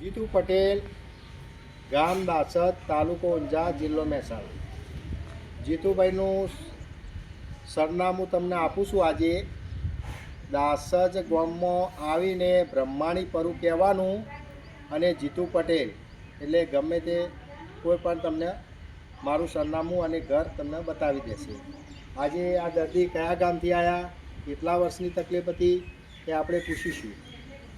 જીતુ પટેલ, ગામ દાસદ, તાલુકો ઊંઝા, જિલ્લો મહેસાણા. જીતુભાઈનું સરનામું તમને આપું છું. આજે દાસજ ગામમાં આવીને બ્રહ્માણી પરું કહેવાનું અને જીતુ પટેલ એટલે ગમે તે કોઈ પણ તમને મારું સરનામું અને ઘર તમને બતાવી દેશે. આજે આ દર્દી કયા ગામથી આવ્યા, કેટલા વર્ષની તકલીફ હતી એ આપણે પૂછીશું.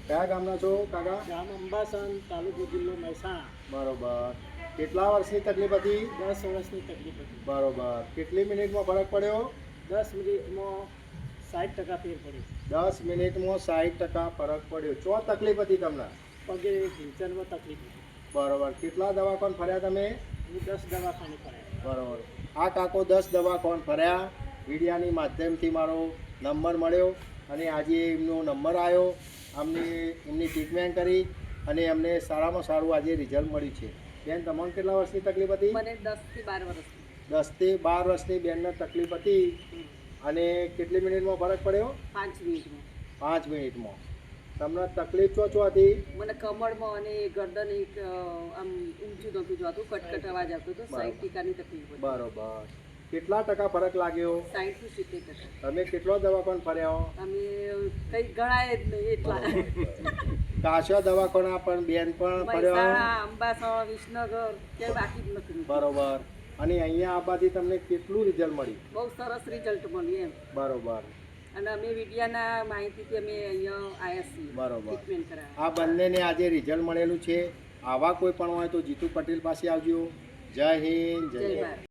કયા ગામના છો કાકા? ગામ અંબાસન, તાલુકો જિલ્લો મહેસાણા. બરોબર. કેટલા વર્ષની તકલીફ હતી? 10 વર્ષની તકલીફ હતી. બરોબર. કેટલી મિનિટમાં ફરક પડ્યો? 10 મિનિટમાં 60% ફેર પડ્યો. 10 મિનિટમાં 60% ફરક પડ્યો. ચો તકલીફ હતી તમને? પગે ઢીંચણમાં તકલીફ હતી. બરોબર. કેટલા દવાખાને ફર્યા તમે? હું 10 દવાખાને ફર્યા. બરોબર. આ કાકો 10 દવાખાને ફર્યા. મીડિયાની માધ્યમથી મારો નંબર મળ્યો અને આજે એમનો નંબર આવ્યો. એમની ટ્રીટમેન્ટ કરી અને એમને સારામાં સારું આજે રિઝલ્ટ મળ્યું છે. બેન, તમને કેટલા વર્ષની તકલીફ હતી? મને 10 થી 12 વર્ષની. 10 થી 12 વર્ષની બેનને તકલીફ હતી અને કેટલી મિનિટમાં ફરક પડ્યો? 5 મિનિટમાં. 5 મિનિટમાં. તમને તકલીફ ચો હતી? મને કમળમાં અને ગરદન એક આમ ઊંચું નહોતું જતું, કટકટ અવાજ આવતો હતો. 60% તકલીફ હતી. બરોબર. કેટલા ટકા ફરક લાગ્યો? 60 થી 70%. તમે કેટલો દવાખાને ફર્યા? અમે કઈ ગણાય જ નહીં એટલા. કાશા દવાખાના પણ બેન પણ ફર્યા? મહેસાણા, અંબાસણ, વિસનગર ક્યાંય બાકી જ નથી. બરોબર. અને અહીંયા આવવાથી તમને કેટલું રિઝલ્ટ મળ્યું? બહુ સરસ રિઝલ્ટ મળ્યું એમ. બરોબર. અને અમે મીડિયાના માહિતીથી અમે અહીંયા આવ્યા છીએ. બરોબર. ટ્રીટમેન્ટ કરાવવા. આ બંનેને આજે રિઝલ્ટ મળેલું છે. આવા કોઈ પણ હોય તો જીતુ પટેલ પાસે આવજો. જય હિન્દ, જય જય ભારત. ભારત.